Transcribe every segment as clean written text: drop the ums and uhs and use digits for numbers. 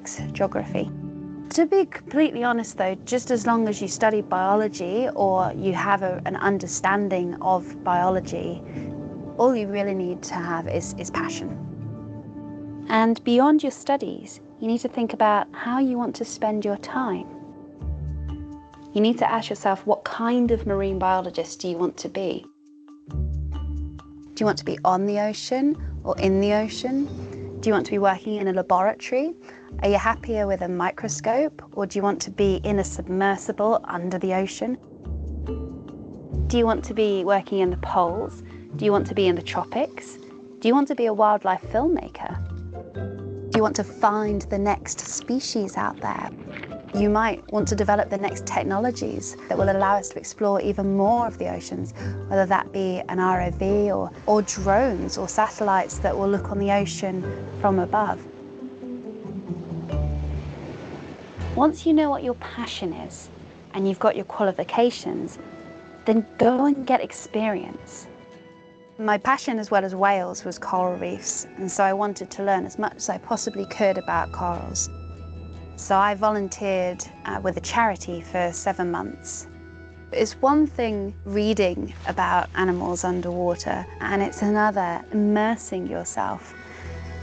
physics, geography. To be completely honest though, just as long as you study biology or you have an understanding of biology, all you really need to have is passion. And beyond your studies, you need to think about how you want to spend your time. You need to ask yourself, what kind of marine biologist do you want to be? Do you want to be on the ocean or in the ocean? Do you want to be working in a laboratory? Are you happier with a microscope, or do you want to be in a submersible under the ocean? Do you want to be working in the poles? Do you want to be in the tropics? Do you want to be a wildlife filmmaker? Do you want to find the next species out there? You might want to develop the next technologies that will allow us to explore even more of the oceans, whether that be an ROV or drones or satellites that will look on the ocean from above. Once you know what your passion is and you've got your qualifications, then go and get experience. My passion, as well as whales, was coral reefs, and so I wanted to learn as much as I possibly could about corals. So I volunteered with a charity for 7 months. It's one thing reading about animals underwater, and it's another immersing yourself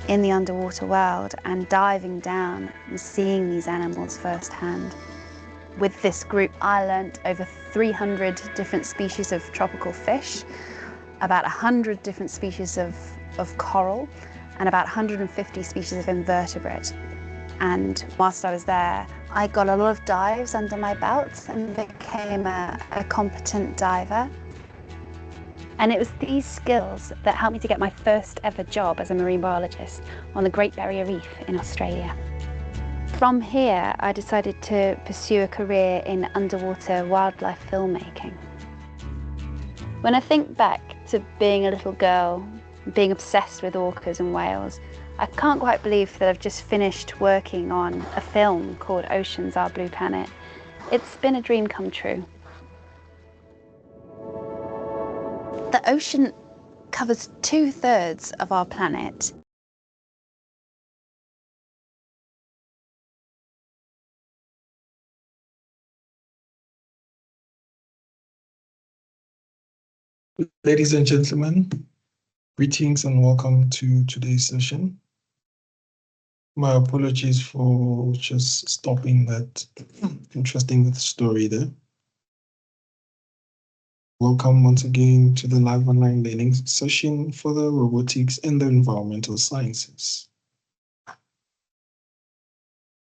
in the underwater world and diving down and seeing these animals firsthand. With this group, I learnt over 300 different species of tropical fish, about 100 different species of coral, and about 150 species of invertebrate. And whilst I was there, I got a lot of dives under my belt and became a competent diver. And it was these skills that helped me to get my first ever job as a marine biologist on the Great Barrier Reef in Australia. From here, I decided to pursue a career in underwater wildlife filmmaking. When I think back to being a little girl, being obsessed with orcas and whales, I can't quite believe that I've just finished working on a film called Oceans, Our Blue Planet. It's been a dream come true. The ocean covers 2/3 of our planet. Ladies and gentlemen, greetings and welcome to today's session. My apologies for just stopping that interesting story there. Welcome once again to the live online learning session for the robotics and the environmental sciences.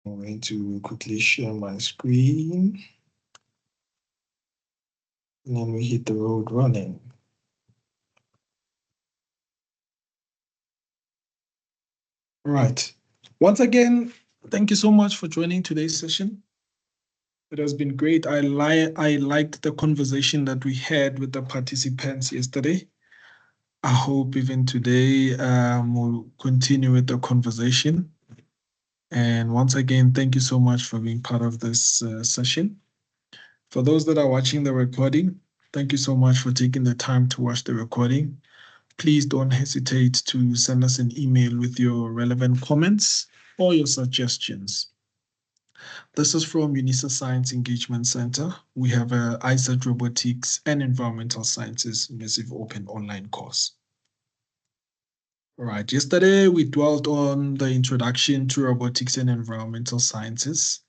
I'm going to quickly share my screen. And then we hit the road running. All right. Once again, thank you so much for joining today's session. It has been great. I liked the conversation that we had with the participants yesterday. I hope even today we'll continue with the conversation. And once again, thank you so much for being part of this session. For those that are watching the recording, thank you so much for taking the time to watch the recording. Please don't hesitate to send us an email with your relevant comments or your suggestions. This is from UNISA Science Engagement Center. We have a ISAT Robotics and Environmental Sciences Massive Open Online course. All right, yesterday we dwelt on the introduction to robotics and environmental sciences.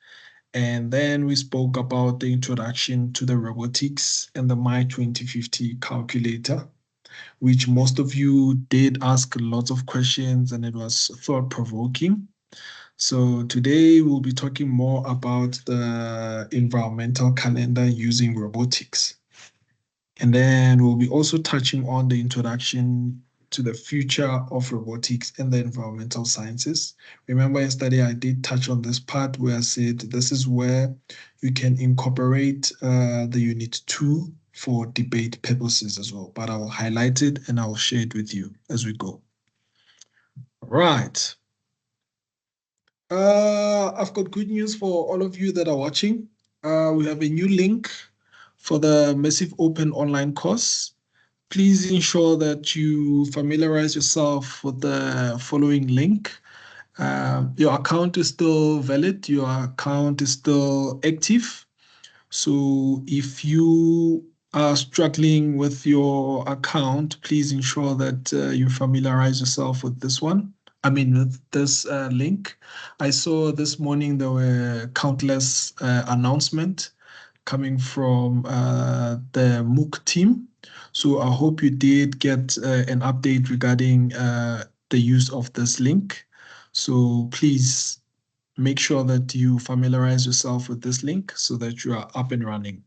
And then we spoke about the introduction to the robotics and the My 2050 calculator, which most of you did ask lots of questions and it was thought-provoking. So today we'll be talking more about the environmental calendar using robotics. And then we'll be also touching on the introduction to the future of robotics and the environmental sciences. Remember yesterday I did touch on this part where I said this is where you can incorporate the Unit 2 for debate purposes as well. But I'll highlight it and I'll share it with you as we go. All right. I've got good news for all of you that are watching. We have a new link for the Massive Open online course. Please ensure that you familiarize yourself with the following link. Your account is still valid, your account is still active. So if you are struggling with your account, please ensure that you familiarize yourself with this one. I mean, with this link. I saw this morning there were countless announcements coming from the MOOC team. So I hope you did get an update regarding the use of this link. So please make sure that you familiarize yourself with this link so that you are up and running.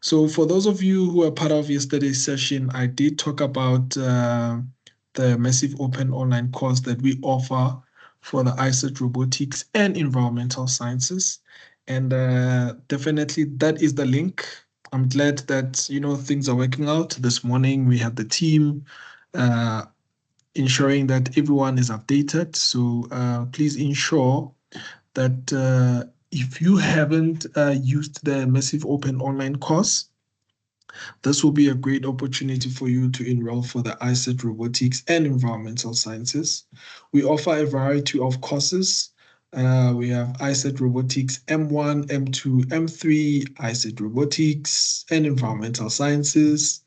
So for those of you who are part of yesterday's session, I did talk about the massive open online course that we offer for the ICET Robotics and Environmental Sciences. And definitely that is the link. I'm glad that, things are working out. This morning we had the team ensuring that everyone is updated. So please ensure that if you haven't used the massive open online course, this will be a great opportunity for you to enroll for the ICET Robotics and Environmental Sciences. We offer a variety of courses. We have ICET Robotics M1, M2, M3, ICET Robotics and Environmental Sciences,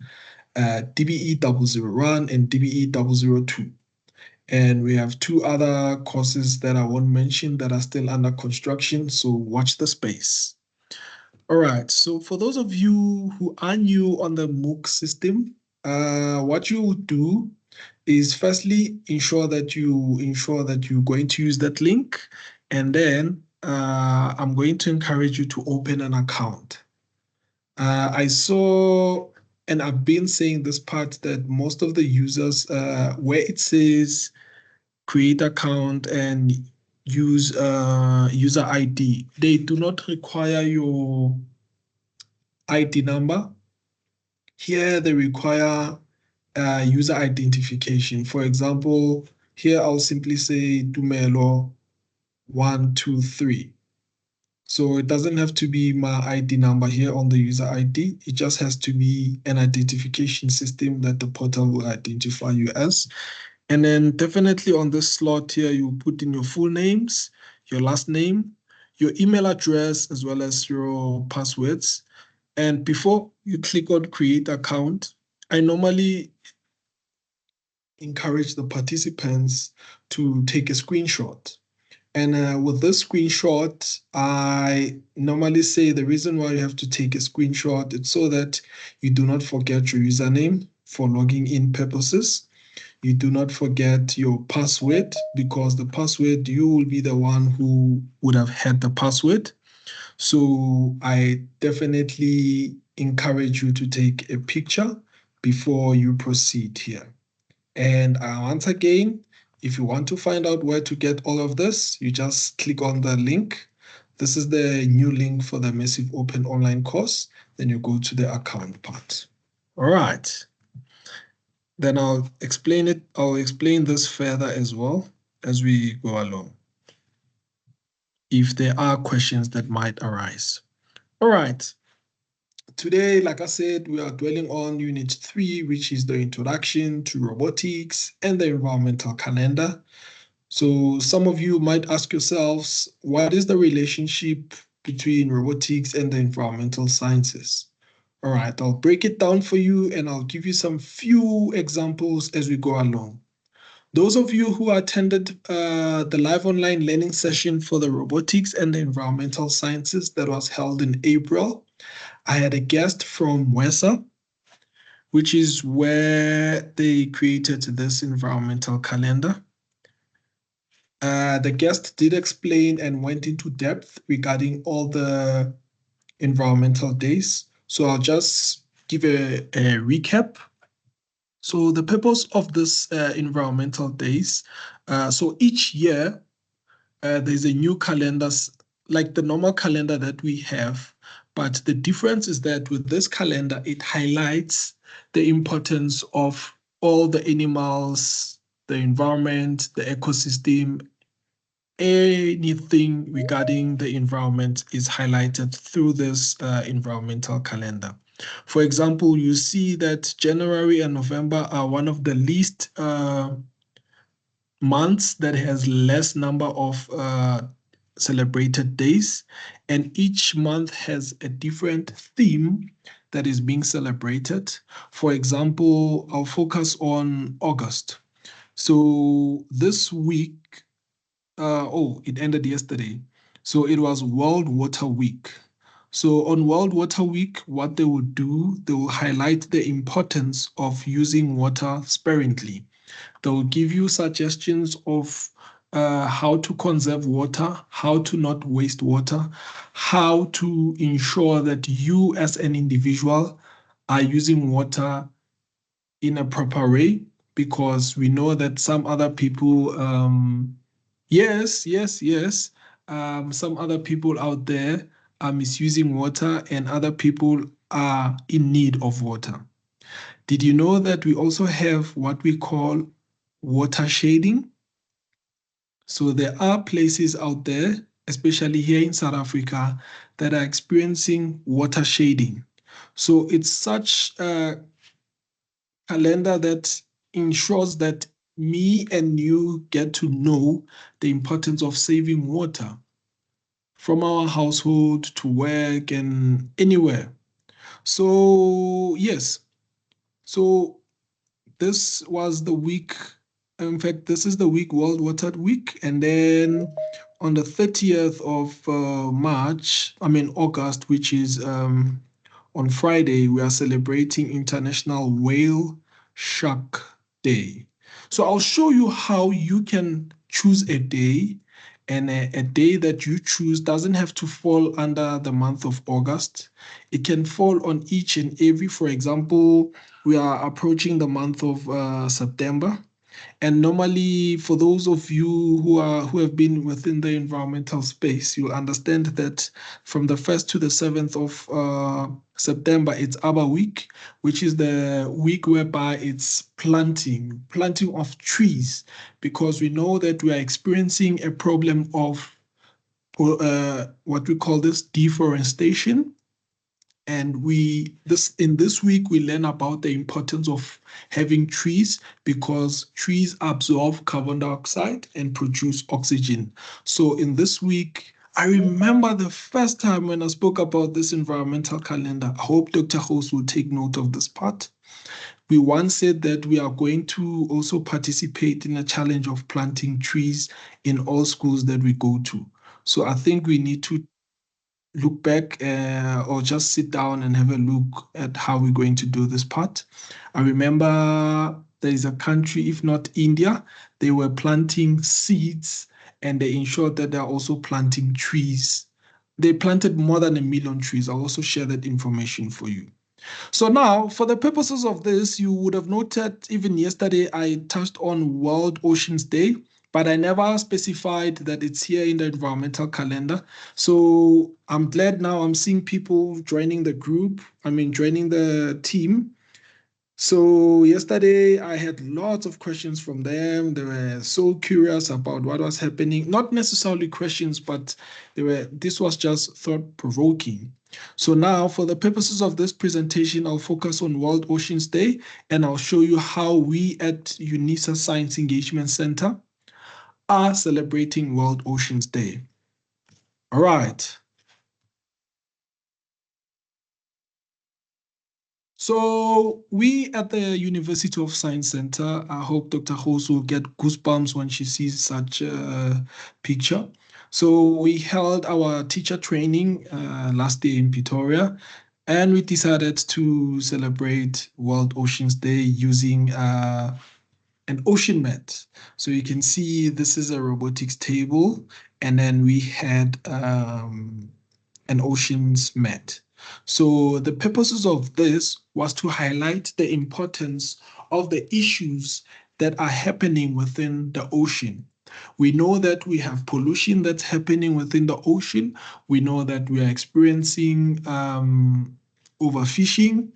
DBE 001 and DBE 002. And we have two other courses that I won't mention that are still under construction, so watch the space. All right, so for those of you who are new on the MOOC system, what you would do is firstly ensure that you're going to use that link, and then I'm going to encourage you to open an account. I saw, and I've been saying this part, that most of the users, where it says create account and use user ID, they do not require your ID number. Here they require user identification. For example, here I'll simply say Dumelo 123. So it doesn't have to be my ID number here on the user ID. It just has to be an identification system that the portal will identify you as. And then definitely on this slot here, you put in your full names, your last name, your email address, as well as your passwords. And before you click on create account, I normally encourage the participants to take a screenshot. And with this screenshot, I normally say the reason why you have to take a screenshot is so that you do not forget your username for logging in purposes. You do not forget your password, because the password, you will be the one who would have had the password. So I definitely encourage you to take a picture before you proceed here. And once again, if you want to find out where to get all of this, you just click on the link. This is the new link for the massive open online course. Then you go to the account part. All right. Then I'll explain it. I'll explain this further as well as we go along, if there are questions that might arise. All right. Today, like I said, we are dwelling on Unit 3, which is the introduction to robotics and the environmental calendar. So some of you might ask yourselves, what is the relationship between robotics and the environmental sciences? All right, I'll break it down for you and I'll give you some few examples as we go along. Those of you who attended the live online learning session for the robotics and the environmental sciences that was held in April, I had a guest from WESA, which is where they created this environmental calendar. The guest did explain and went into depth regarding all the environmental days. So I'll just give a recap. So the purpose of this environmental days, so each year there's a new calendar, like the normal calendar that we have. But the difference is that with this calendar, it highlights the importance of all the animals, the environment, the ecosystem. Anything regarding the environment is highlighted through this environmental calendar. For example, you see that January and November are one of the least months that has less number of celebrated days, and each month has a different theme that is being celebrated. For example, I'll focus on August. So this week, it ended yesterday. So it was World Water Week. So on World Water Week, what they will do, they will highlight the importance of using water sparingly. They will give you suggestions of how to conserve water, how to not waste water, how to ensure that you as an individual are using water in a proper way, because we know that some other people, yes, some other people out there are misusing water and other people are in need of water. Did you know that we also have what we call water shading? So there are places out there, especially here in South Africa, that are experiencing water shading. So it's such a calendar that ensures that me and you get to know the importance of saving water from our household to work and anywhere. So, yes. So this was the week. In fact, this is the week, World Water Week. And then on the 30th of August, which is on Friday, we are celebrating International Whale Shark Day. So I'll show you how you can choose a day, and a day that you choose doesn't have to fall under the month of August. It can fall on each and every. For example, we are approaching the month of September. And normally, for those of you who have been within the environmental space, you'll understand that from the 1st to the 7th of September, it's Arbor Week, which is the week whereby it's planting of trees, because we know that we are experiencing a problem of what we call this deforestation. And in this week we learn about the importance of having trees, because trees absorb carbon dioxide and produce oxygen. So in this week, I remember the first time when I spoke about this environmental calendar. I hope Dr. Host will take note of this part. We once said that we are going to also participate in a challenge of planting trees in all schools that we go to. So I think we need to look back or just sit down and have a look at how we're going to do this part. I remember there is a country, if not India, they were planting seeds and they ensured that they're also planting trees. They planted more than 1 million trees. I'll also share that information for you. So now, for the purposes of this, you would have noted even yesterday I touched on World Oceans Day, but I never specified that it's here in the environmental calendar. So I'm glad now I'm seeing people joining the group, joining the team. So yesterday I had lots of questions from them. They were so curious about what was happening. Not necessarily questions, but this was just thought-provoking. So now, for the purposes of this presentation, I'll focus on World Oceans Day, and I'll show you how we at UNISA Science Engagement Center are celebrating World Oceans Day. All right. So we at the University of Science Center, I hope Dr. Hos will get goosebumps when she sees such a picture. So we held our teacher training last day in Pretoria, and we decided to celebrate World Oceans Day using an ocean mat. So you can see this is a robotics table, and then we had an oceans mat. So the purposes of this was to highlight the importance of the issues that are happening within the ocean. We know that we have pollution that's happening within the ocean. We know that we are experiencing overfishing.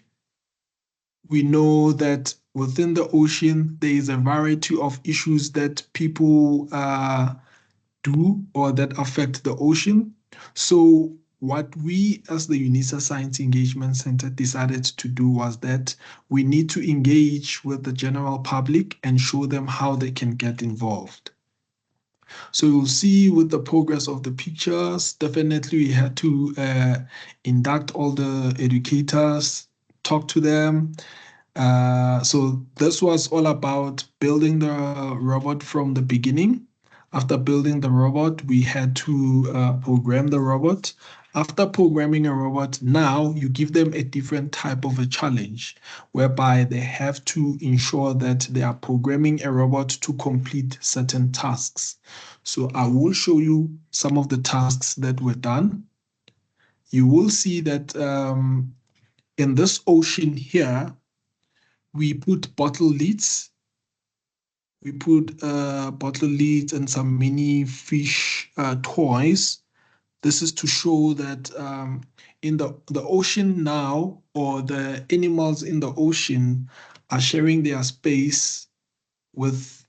We know that within the ocean, there is a variety of issues that people do or that affect the ocean. So what we as the UNISA Science Engagement Center decided to do was that we need to engage with the general public and show them how they can get involved. So you'll see with the progress of the pictures, definitely we had to induct all the educators, talk to them. So this was all about building the robot from the beginning. After building the robot, we had to program the robot. After programming a robot, now you give them a different type of a challenge, whereby they have to ensure that they are programming a robot to complete certain tasks. So I will show you some of the tasks that were done. You will see that in this ocean here, we put bottle lids. We put bottle lids and some mini fish toys. This is to show that in the ocean now, or the animals in the ocean are sharing their space with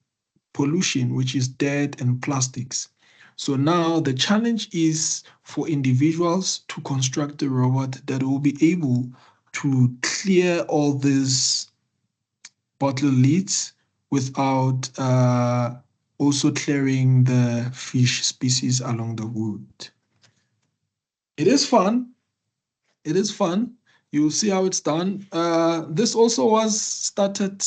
pollution, which is dirt and plastics. So now the challenge is for individuals to construct a robot that will be able to clear all these bottle lids without also clearing the fish species along the route. It is fun. It is fun. You'll see how it's done. This also was started,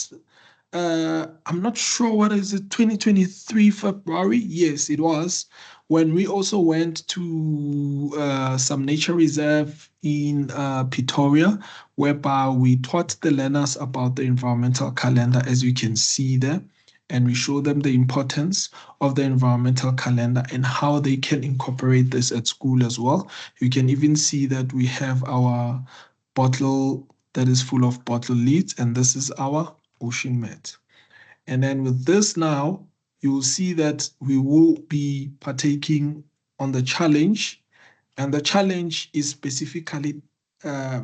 I'm not sure what is it, 2023 February? Yes, it was, when we also went to some nature reserve in Pretoria, whereby we taught the learners about the environmental calendar, as you can see there, and we show them the importance of the environmental calendar and how they can incorporate this at school as well. You can even see that we have our bottle that is full of bottle lids, and this is our ocean mat. And then with this now, you will see that we will be partaking on the challenge, and the challenge is specifically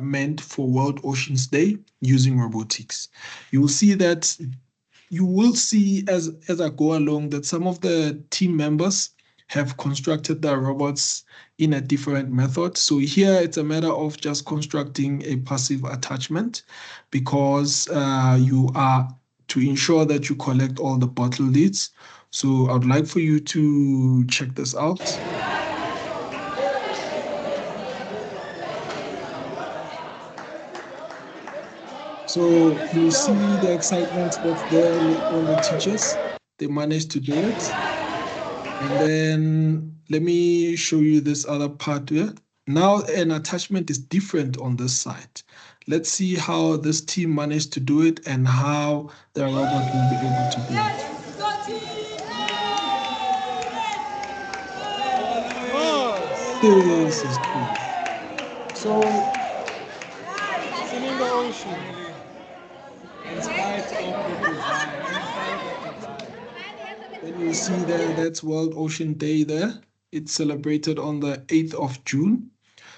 meant for World Oceans Day using robotics. You will see that you will see as I go along that some of the team members have constructed their robots in a different method. So here it's a matter of just constructing a passive attachment, because you are to ensure that you collect all the bottle lids. So I'd like for you to check this out. So you see the excitement that's there with all the teachers. They managed to do it. And then let me show you this other part here. Now an attachment is different on this side. Let's see how this team managed to do it and how the robot will be able to do it. This is cool. So, in the ocean, in spite of the design, then you see there, that's World Ocean Day there. It's celebrated on the 8th of June.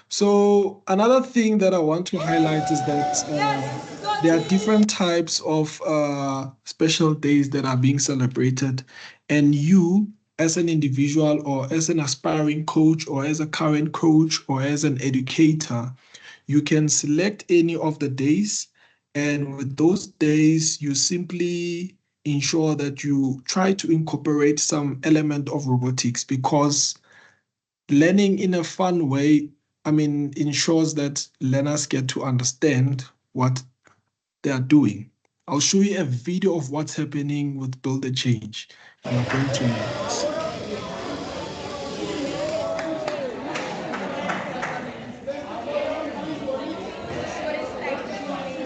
So another thing that I want to highlight is that there are different types of special days that are being celebrated, and you as an individual or as an aspiring coach or as a current coach or as an educator, you can select any of the days, and with those days you simply ensure that you try to incorporate some element of robotics, because learning in a fun way, ensures that learners get to understand what they are doing. I'll show you a video of what's happening with Build a Change. You are going to love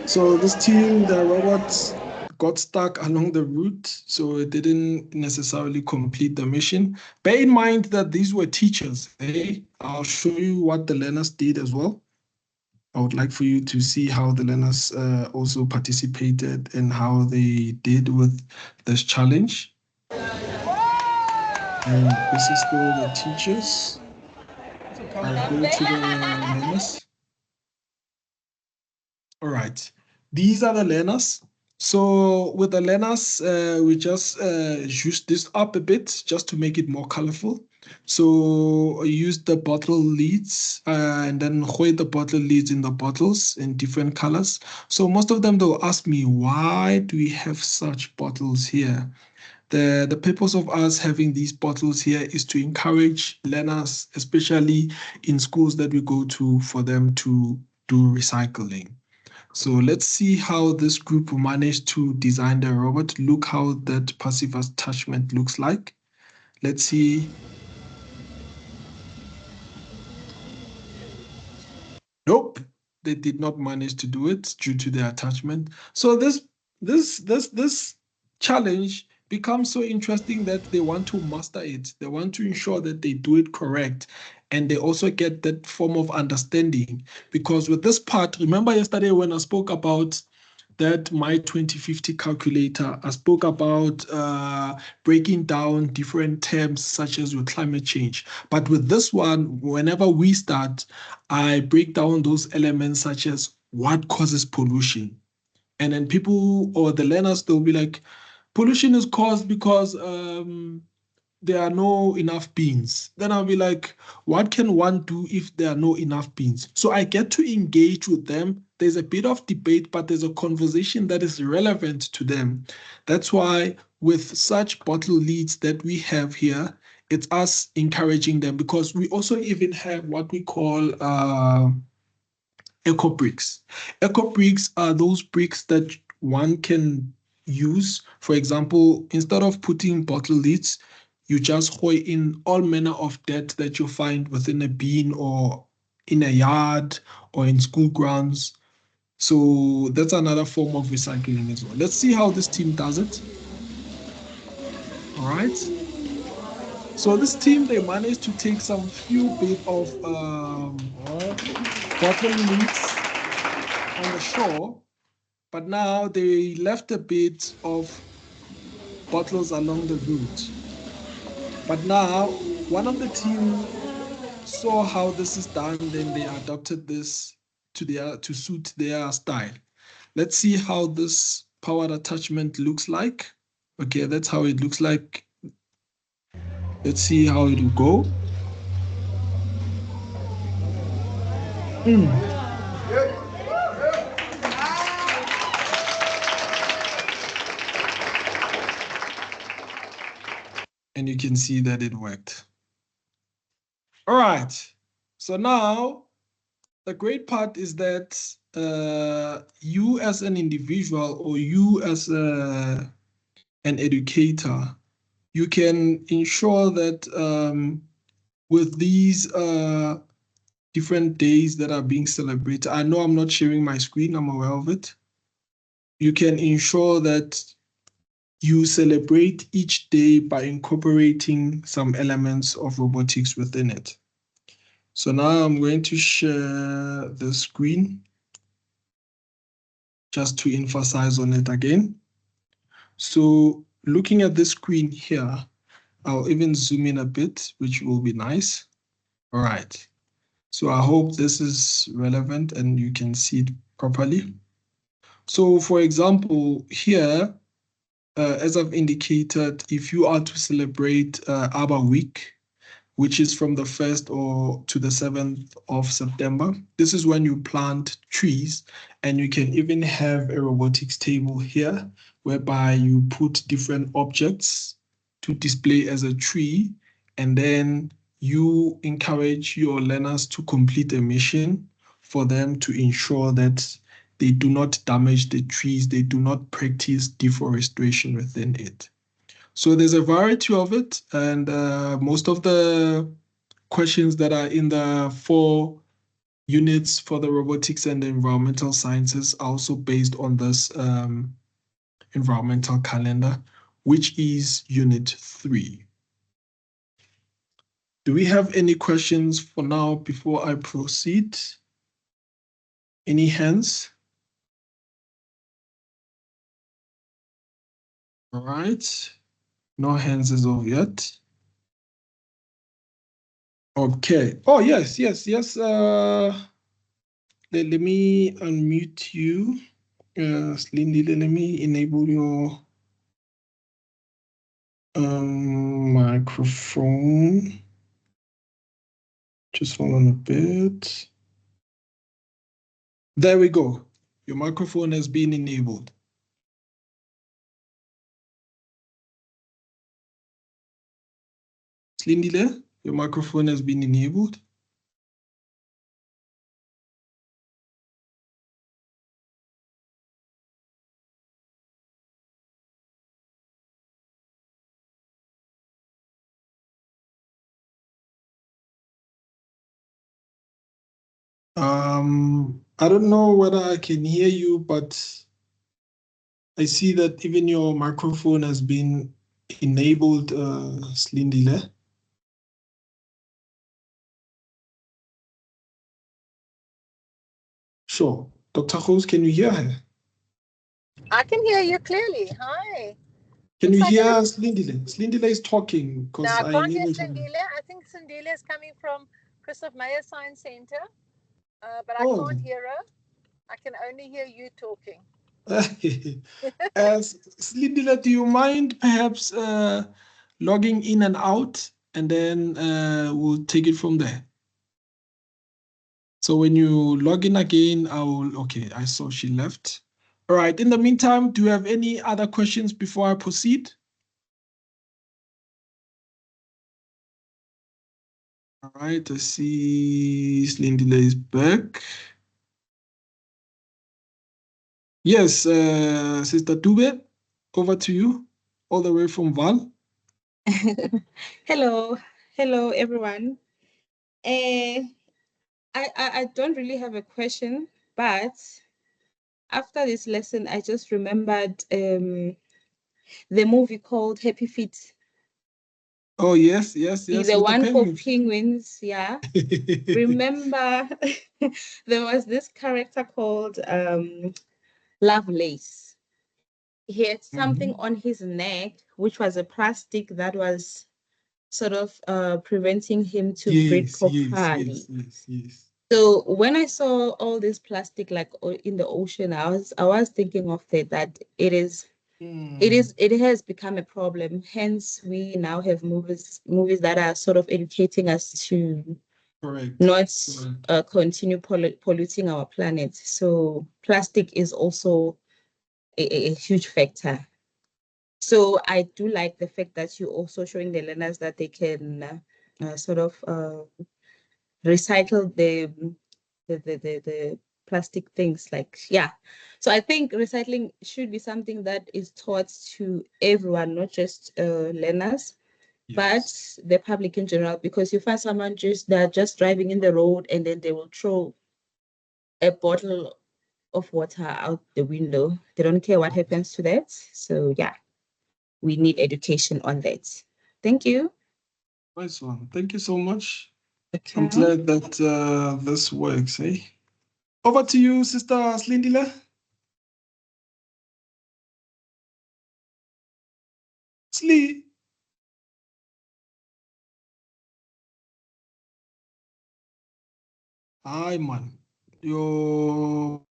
this. So this team, the robots got stuck along the route, so it didn't necessarily complete the mission. Bear in mind that these were teachers. I'll show you what the learners did as well. I would like for you to see how the learners also participated and how they did with this challenge. And this is still the teachers. I'll go to the learners. All right, these are the learners. So with the learners, we just juice this up a bit just to make it more colorful. So I use the bottle lids and then hold the bottle lids in the bottles in different colors. So most of them, they'll ask me, why do we have such bottles here? The purpose of us having these bottles here is to encourage learners, especially in schools that we go to, for them to do recycling. So let's see how this group managed to design the robot. Look how that passive attachment looks like. Let's see. Nope, they did not manage to do it due to the attachment. So this challenge becomes so interesting that they want to master it. They want to ensure that they do it correct. And they also get that form of understanding. Because with this part, remember yesterday when I spoke about that my 2050 calculator, I spoke about breaking down different terms such as with climate change. But with this one, whenever we start, I break down those elements such as what causes pollution. And then people or the learners, they'll be like, pollution is caused because there are no enough beans. Then I'll be like, what can one do if there are no enough beans? So I get to engage with them. There's a bit of debate, but there's a conversation that is relevant to them. That's why with such bottle leads that we have here, it's us encouraging them, because we also even have what we call eco bricks. Eco bricks are those bricks that one can use. For example, instead of putting bottle lids, you just hoy in all manner of dirt that you find within a bin or in a yard or in school grounds. So that's another form of recycling as well. Let's see how this team does it. All right. So this team, they managed to take some few bit of bottle lids on the shore, but now they left a bit of bottles along the route. But now one of the team saw how this is done, then they adopted this to suit their style. Let's see how this powered attachment looks like. Okay, that's how it looks like. Let's see how it will go. And you can see that it worked. All right. So now the great part is that you as an individual or you as an educator, you can ensure that with these different days that are being celebrated, I know I'm not sharing my screen, I'm aware of it. You can ensure that you celebrate each day by incorporating some elements of robotics within it. So now I'm going to share the screen just to emphasize on it again. So looking at the screen here, I'll even zoom in a bit, which will be nice. All right. So I hope this is relevant and you can see it properly. So for example, here, as I've indicated, if you are to celebrate Arbor Week, which is from the 1st or to the 7th of September. This is when you plant trees, and you can even have a robotics table here whereby you put different objects to display as a tree, and then you encourage your learners to complete a mission for them to ensure that they do not damage the trees, they do not practice deforestation within it. So there's a variety of it, and most of the questions that are in the 4 units for the robotics and the environmental sciences are also based on this environmental calendar, which is unit 3. Do we have any questions for now before I proceed? Any hands? All right. No hands as of yet. Okay. Oh, yes. Let me unmute you. Lindy, let me enable your microphone. Just hold on a bit. There we go. Your microphone has been enabled. Slindile, your microphone has been enabled. I don't know whether I can hear you, but I see that even your microphone has been enabled, Slindile. Sure. Dr. Hoos, can you hear her? I can hear you clearly. Hi. Can you hear Slindile? Slindile is talking because No, I can't hear enabled her. Sindile. I think Sindile is coming from Christoph Meyer Science Center, but I Oh. can't hear her. I can only hear you talking. Slindile, do you mind perhaps logging in and out, and then we'll take it from there? So when you log in again, okay, I saw she left. All right, in the meantime, do you have any other questions before I proceed? All right, I see Slindile is back. Yes, Sister Dube, over to you, all the way from Val. Hello, everyone. I don't really have a question, but after this lesson, I just remembered the movie called Happy Feet. Oh yes. The one for penguins, yeah. Remember, there was this character called Lovelace. He had something on his neck, which was a plastic that was sort of preventing him to breathe properly. Yes. So when I saw all this plastic like in the ocean, I was thinking of that it has become a problem. Hence, we now have movies that are sort of educating us to not continue polluting our planet. So plastic is also a huge factor. So I do like the fact that you're also showing the learners that they can sort of recycle the plastic things. So I think recycling should be something that is taught to everyone, not just learners, but the public in general, because you find someone they're just driving in the road and then they will throw a bottle of water out the window. They don't care what happens to that. So yeah, we need education on that. Thank you. Nice one. Thank you so much. Okay. I'm glad that this works, eh? Over to you, Sister Slindile. Slee. Hi, man. Yo.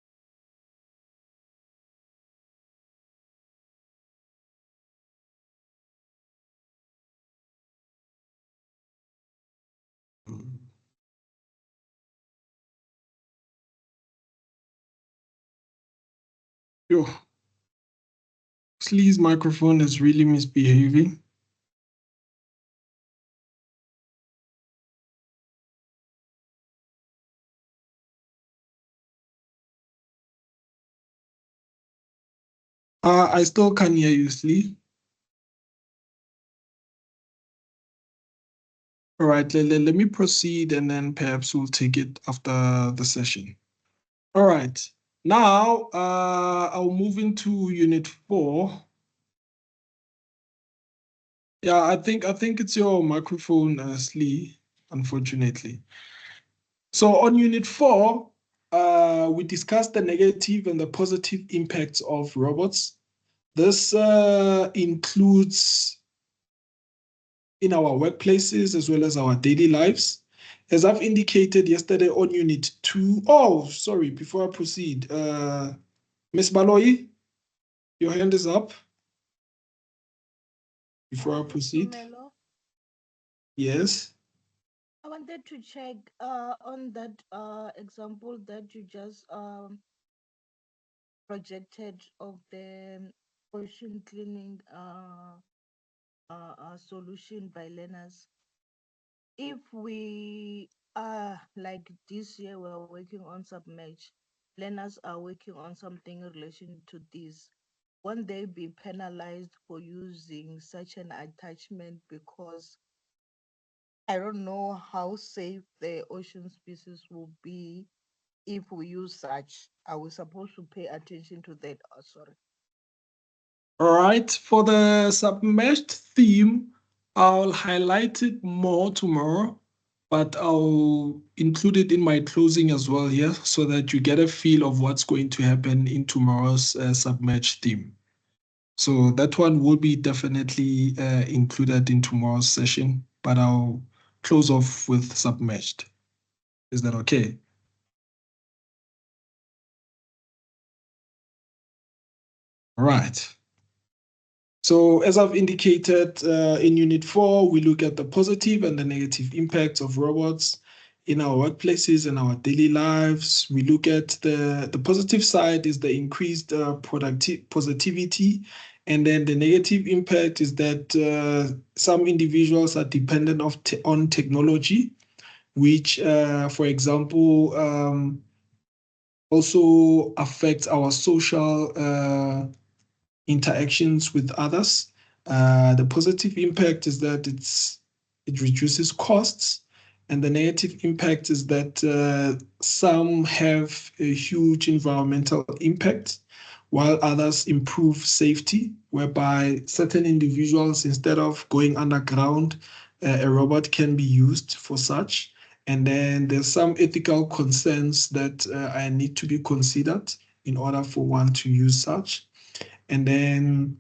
Slee's microphone is really misbehaving. I still can't hear you, Slee. All right, let me proceed and then perhaps we'll take it after the session. All right, now I'll move into Unit 4. Yeah, I think it's your microphone, Slee, unfortunately. So on Unit 4, we discussed the negative and the positive impacts of robots. This includes in our workplaces as well as our daily lives. As I've indicated yesterday on Unit 2, before I proceed, Miss Baloyi, your hand is up. Before I proceed. Melo, Yes. I wanted to check on that example that you just projected of the ocean cleaning solution by learners. If we are like this year, we're working on submerge, learners are working on something in relation to this. Won't they be penalized for using such an attachment because I don't know how safe the ocean species will be if we use such? Are we supposed to pay attention to that? Oh, sorry. All right. For the submerged theme, I'll highlight it more tomorrow, but I'll include it in my closing as well here so that you get a feel of what's going to happen in tomorrow's submerged theme. So that one will be definitely included in tomorrow's session, but I'll close off with submerged. Is that okay? All right. So as I've indicated in Unit 4, we look at the positive and the negative impacts of robots in our workplaces and our daily lives. We look at the positive side is the increased positivity, and then the negative impact is that some individuals are dependent on technology, which, for example, also affects our social interactions with others. The positive impact is that it reduces costs, and the negative impact is that some have a huge environmental impact, while others improve safety, whereby certain individuals, instead of going underground, a robot can be used for such. And then there's some ethical concerns that I need to be considered in order for one to use such. And then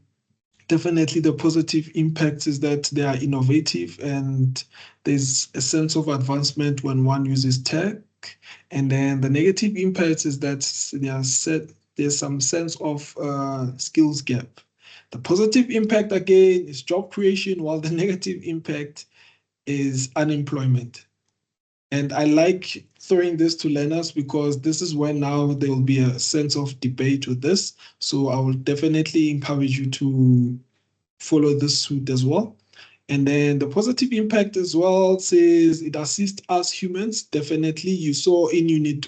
definitely the positive impact is that they are innovative and there's a sense of advancement when one uses tech. And then the negative impact is that there's some sense of skills gap. The positive impact again is job creation, while the negative impact is unemployment. And I like throwing this to learners because this is when now there will be a sense of debate with this. So I will definitely encourage you to follow this suit as well. And then the positive impact as well says it assists us humans. Definitely, you saw in Unit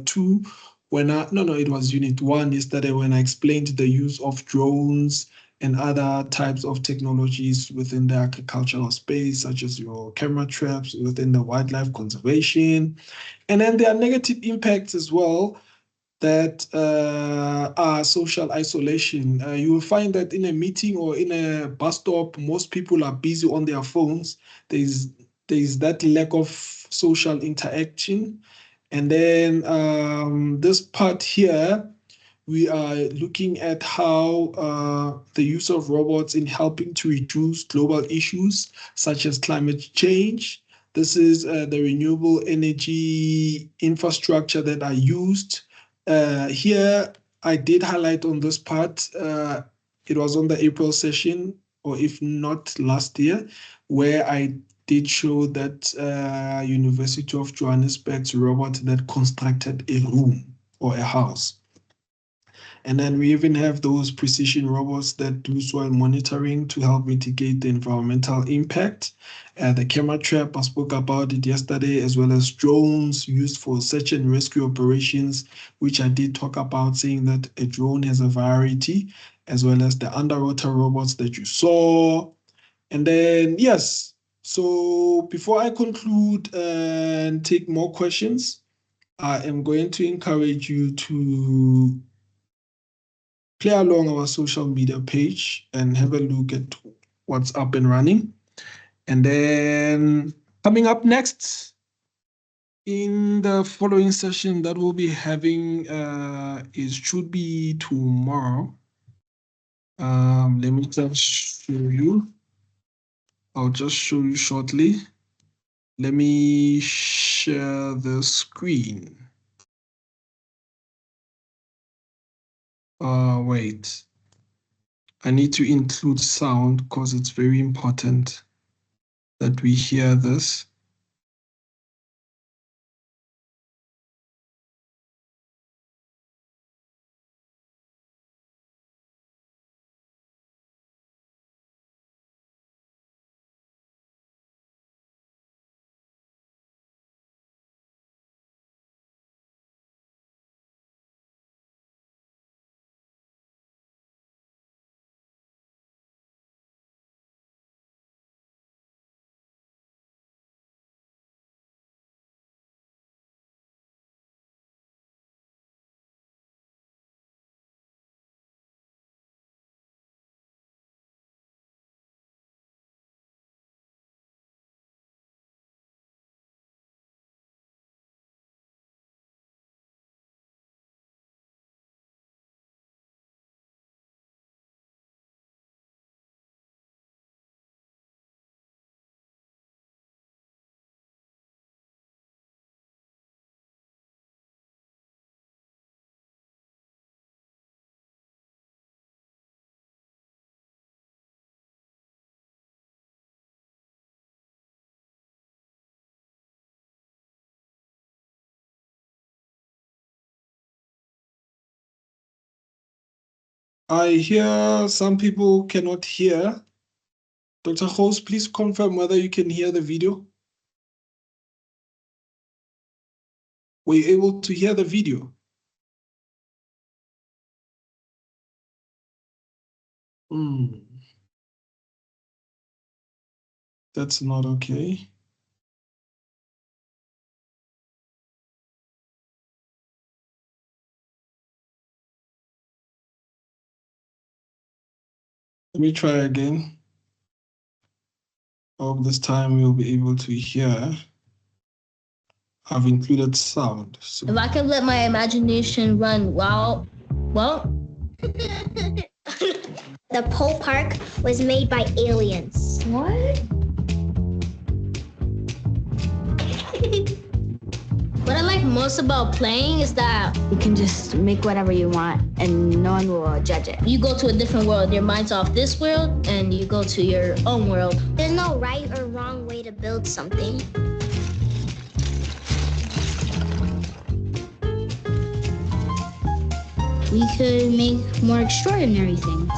2 it was Unit 1 yesterday when I explained the use of drones and other types of technologies within the agricultural space, such as your camera traps within the wildlife conservation. And then there are negative impacts as well that are social isolation. You will find that in a meeting or in a bus stop, most people are busy on their phones. There's that lack of social interaction. And then this part here, we are looking at how the use of robots in helping to reduce global issues such as climate change. This is the renewable energy infrastructure that are used. Here, I did highlight on this part, it was on the April session, or if not last year, where I did show that University of Johannesburg's robot that constructed a room or a house. And then we even have those precision robots that do soil monitoring to help mitigate the environmental impact. The camera trap, I spoke about it yesterday, as well as drones used for search and rescue operations, which I did talk about, saying that a drone has a variety, as well as the underwater robots that you saw. And then, yes, so before I conclude and take more questions, I am going to encourage you to play along our social media page and have a look at what's up and running. And then coming up next in the following session that we'll be having should be tomorrow. Let me just show you. I'll just show you shortly. Let me share the screen. Wait. I need to include sound because it's very important that we hear this. I hear some people cannot hear. Dr. Host, please confirm whether you can hear the video. Were you able to hear the video? That's not okay. Let me try again. I hope this time we'll be able to hear. I've included sound. So if I could let my imagination run well. The pole park was made by aliens. What? What I like most about playing is that You can just make whatever you want and no one will judge it. you go to a different world. Your mind's off this world and you go to your own world. There's no right or wrong way to build something. We could make more extraordinary things.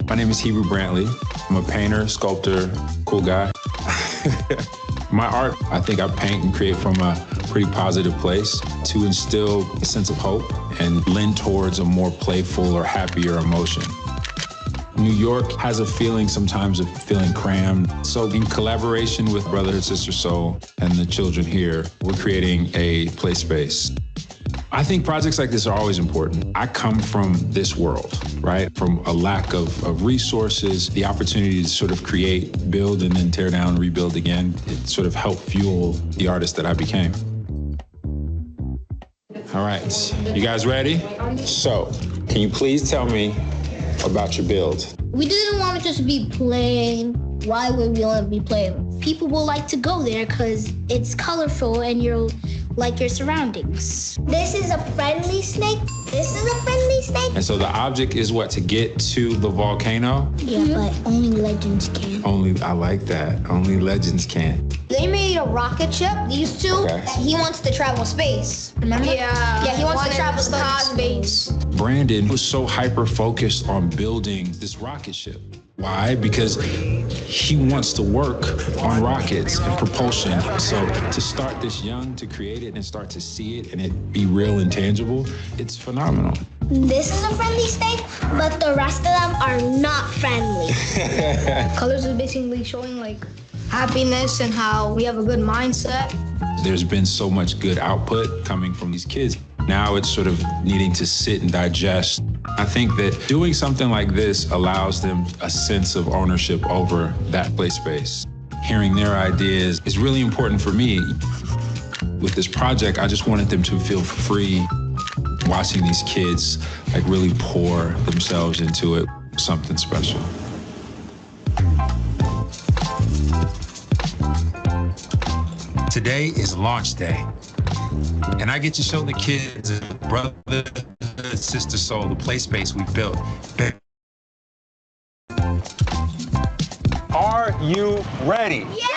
My name is Hebrew Brantley. I'm a painter, sculptor, cool guy. My art, I think I paint and create from a pretty positive place to instill a sense of hope and lend towards a more playful or happier emotion. New York has a feeling sometimes of feeling crammed. So in collaboration with Brother and Sister Soul and the children here, we're creating a play space. I think projects like this are always important. I come from this world, right? From a lack of resources, the opportunity to sort of create, build, and then tear down, rebuild again. It sort of helped fuel the artist that I became. All right, you guys ready? So, can you please tell me about your build? We didn't want to just be plain. Why would we want to be plain? People will like to go there because it's colorful and you're like your surroundings. This is a friendly snake. This is a friendly snake. And so the object is what? To get to the volcano? Yeah, but only legends can. I like that. Only legends can. They made a rocket ship, these two. Okay. He wants to travel space. Remember? Yeah, he wants to travel to cosmos. Brandon was so hyper-focused on building this rocket ship. Why? Because he wants to work on rockets and propulsion. So to start this young, to create it and start to see it and it be real and tangible, it's phenomenal. This is a friendly snake, but the rest of them are not friendly. Colors is basically showing like happiness and how we have a good mindset. There's been so much good output coming from these kids. Now it's sort of needing to sit and digest. I think that doing something like this allows them a sense of ownership over that play space. hearing their ideas is really important for me. With this project, I just wanted them to feel free watching these kids like really pour themselves into it, something special. Today is launch day, and I get to show the kids Brotherhood Sister Soul, the play space we built. Are you ready? Yeah!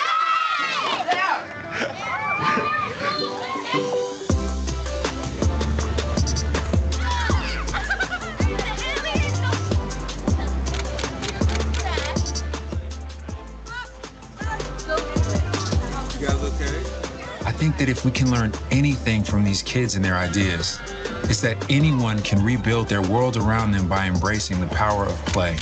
You guys okay? I think that if we can learn anything from these kids and their ideas, it's that anyone can rebuild their world around them by embracing the power of play.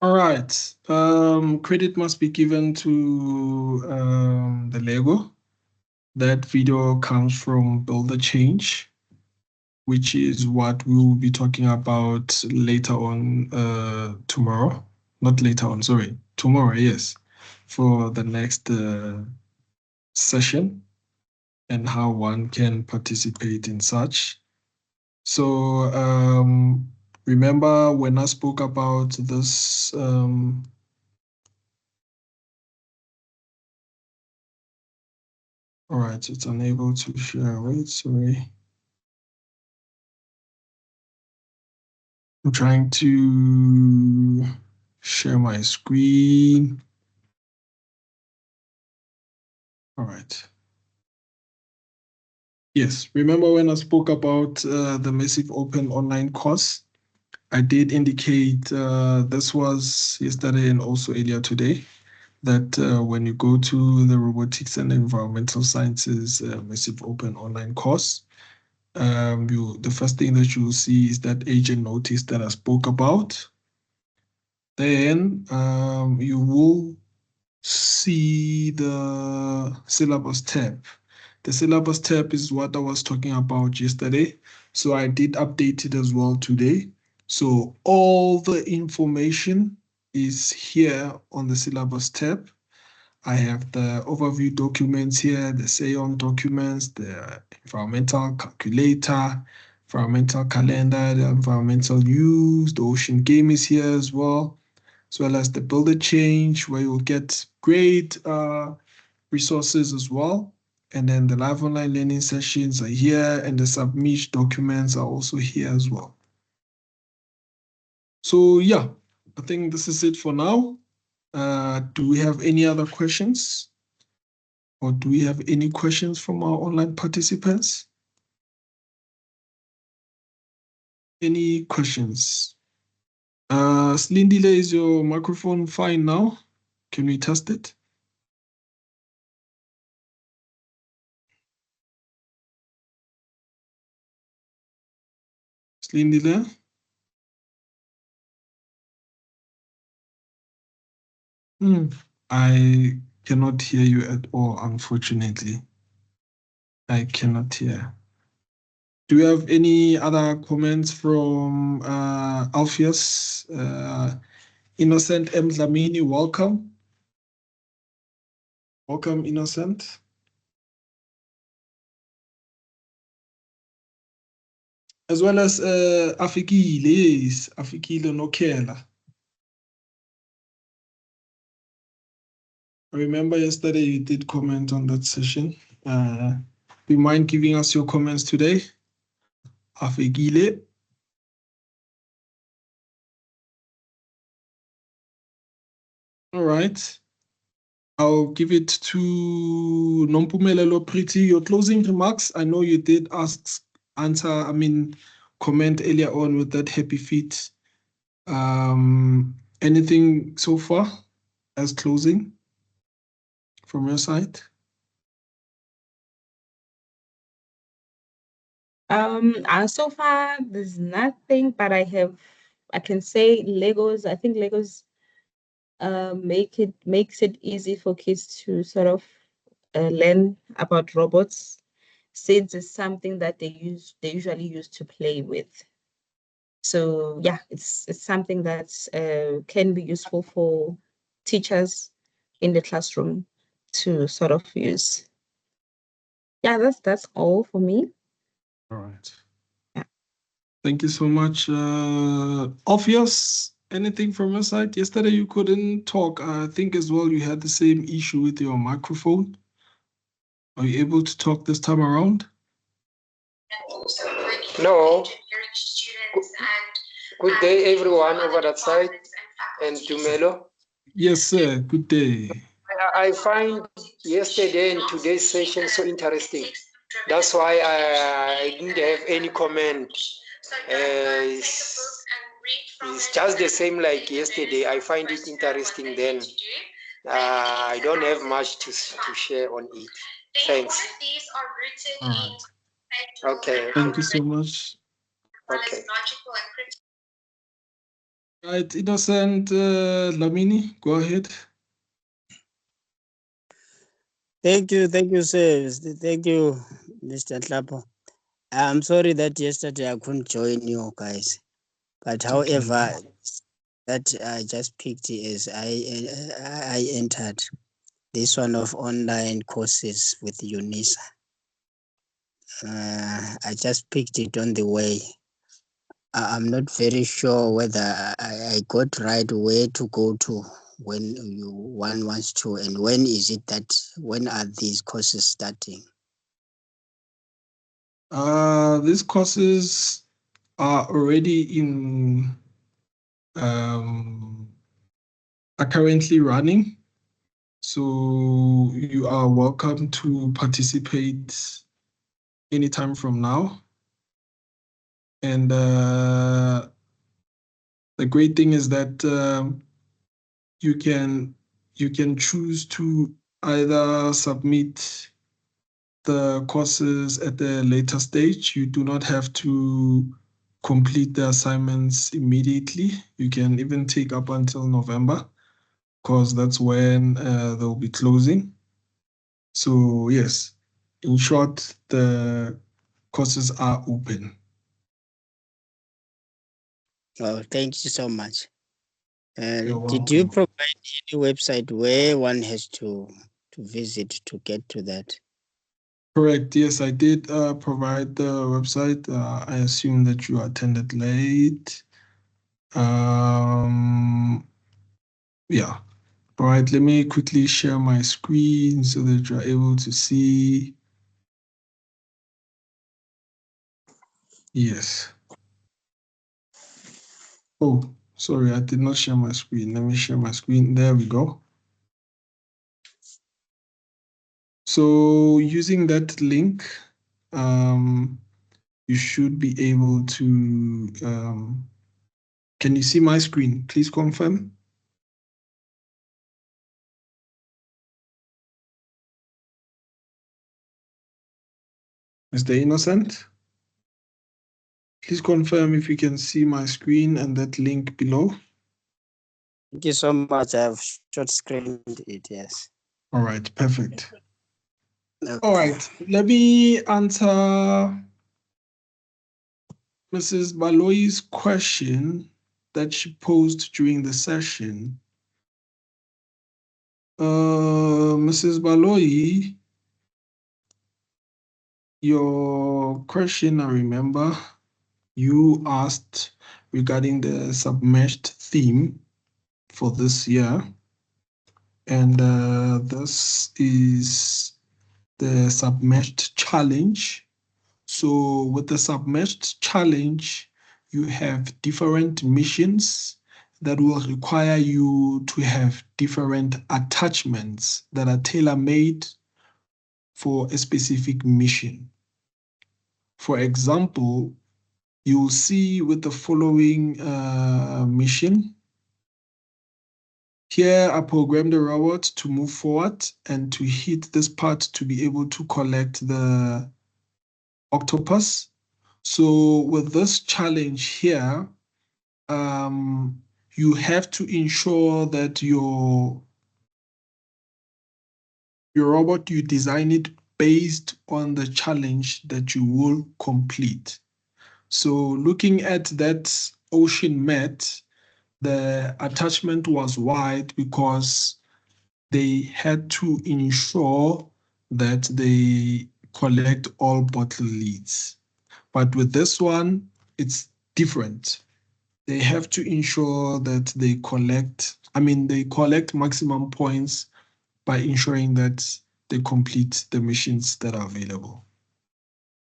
All right. Credit must be given to the Lego. That video comes from Build a Change, which is what we will be talking about later on tomorrow. Not later on, sorry. Tomorrow, yes. For the next session and how one can participate in such. So remember when I spoke about this all right, it's unable to share. Wait, sorry. I'm trying to share my screen. All right. Yes, remember when I spoke about the Massive Open online course? I did indicate this was yesterday and also earlier today, that when you go to the Robotics and Environmental Sciences Massive Open online course, the first thing that you will see is that agent notice that I spoke about. Then you will see the syllabus tab. The syllabus tab is what I was talking about yesterday. So I did update it as well today. So all the information is here on the syllabus tab. I have the overview documents here, the SAON documents, the environmental calculator, environmental calendar, the environmental news, the ocean game is here as well as the Build a Change, where you'll get great resources as well. And then the live online learning sessions are here, and the submission documents are also here as well. So yeah, I think this is it for now. Do we have any other questions? Or do we have any questions from our online participants? Any questions? Slindile, is your microphone fine now? Can we test it? Slindile? I cannot hear you at all, unfortunately. I cannot hear. Do you have any other comments from Alpheus? Innocent M. Dlamini, welcome. Welcome, Innocent. As well as Afikile, yes, Afikile Nokela. I remember yesterday you did comment on that session. Do you mind giving us your comments today? Afikile. All right. I'll give it to Nompumelelo Pretty. Your closing remarks. I know you did comment earlier on with that happy feet. Anything so far as closing from your side? So far there's nothing, but I can say Legos. I think Legos makes it easy for kids to sort of learn about robots, since it's something that they usually use to play with. So yeah, it's something that can be useful for teachers in the classroom to sort of use. Yeah, that's all for me. All right. Yeah. Thank you so much. Obvious, anything from your side? Yesterday you couldn't talk. I think as well you had the same issue with your microphone. Are you able to talk this time around? No. Good day, everyone over that side, and Dumelo. Yes, sir. Good day. I find yesterday and today's session so interesting. That's why I didn't have any comment. It's just the same like yesterday. I find it interesting then. I don't have much to share on it. Thanks. All right. Okay. Thank you so much. Okay. Right, Innocent Lamini, go ahead. Thank you, sir. Thank you, Mr. Tlapo. I'm sorry that yesterday I couldn't join you guys, but however, that I just picked as I entered this one of online courses with UNISA. I just picked it on the way. I'm not very sure whether I got right where to go to when one wants to, and when are these courses starting? These courses are already are currently running. So you are welcome to participate anytime from now. And the great thing is that you can choose to either submit the courses at a later stage. You do not have to complete the assignments immediately. You can even take up until November, because that's when they'll be closing. So yes, in short, the courses are open. Oh, thank you so much. You're Did you welcome. provide any website where one has to visit to get to that? Correct. Yes, I did provide the website. I assume that you attended late. Yeah. All right. Let me quickly share my screen so that you're able to see. Yes. Oh, sorry, I did not share my screen. Let me share my screen. There we go. So using that link, you should be able to, can you see my screen? Please confirm. Mr. Innocent, please confirm if you can see my screen and that link below. Thank you so much. I've short screened it, yes. All right, perfect. Okay. All right, let me answer Mrs. Baloyi's question that she posed during the session. Mrs. Baloyi, your question, I remember, you asked regarding the submerged theme for this year. And this is the submerged challenge. So with the submerged challenge, you have different missions that will require you to have different attachments that are tailor-made for a specific mission. For example, you'll see with the following mission. Here, I programmed the robot to move forward and to hit this part to be able to collect the octopus. So with this challenge here, you have to ensure that your robot, you design it based on the challenge that you will complete. So looking at that ocean mat, the attachment was wide because they had to ensure that they collect all bottle lids. But with this one, it's different. They have to ensure that they collect maximum points by ensuring that they complete the missions that are available.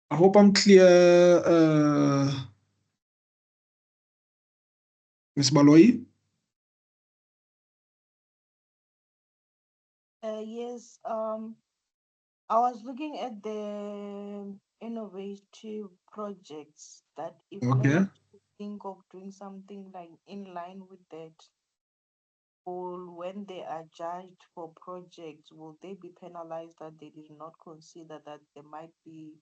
I hope I'm clear, Ms. Baloi. Yes, I was looking at the innovative projects that if Okay. learners think of doing something like in line with that, or when they are judged for projects, will they be penalized that they did not consider that there might be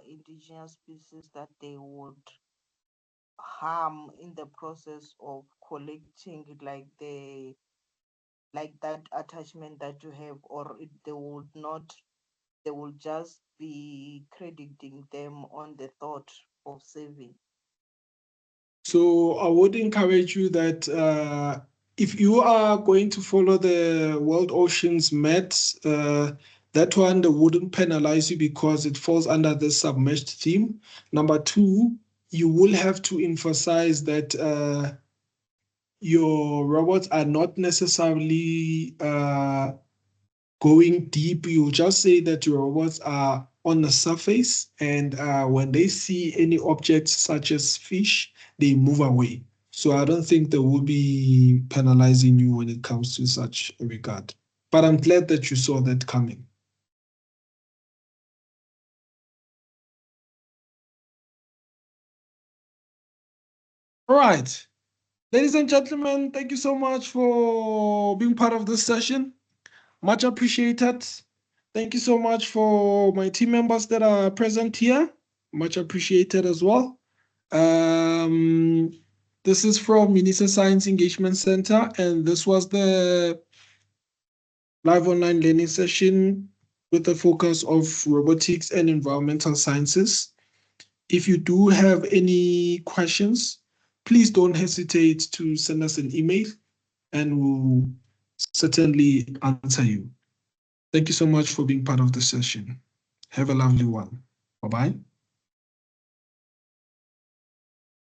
indigenous species that they would harm in the process of collecting like that attachment that you have, or they would not, they will just be crediting them on the thought of saving. So I would encourage you that if you are going to follow the World Oceans Met, that one they wouldn't penalize you because it falls under the submerged theme. Number two, you will have to emphasize that your robots are not necessarily going deep. You just say that your robots are on the surface, and when they see any objects such as fish, they move away. So I don't think they will be penalizing you when it comes to such a regard. But I'm glad that you saw that coming. All right. Ladies and gentlemen, thank you so much for being part of this session. Much appreciated. Thank you so much for my team members that are present here. Much appreciated as well. This is from UNISA Science Engagement Center, and this was the live online learning session with the focus of robotics and environmental sciences. If you do have any questions, please don't hesitate to send us an email, and we'll certainly answer you. Thank you so much for being part of the session. Have a lovely one. Bye-bye.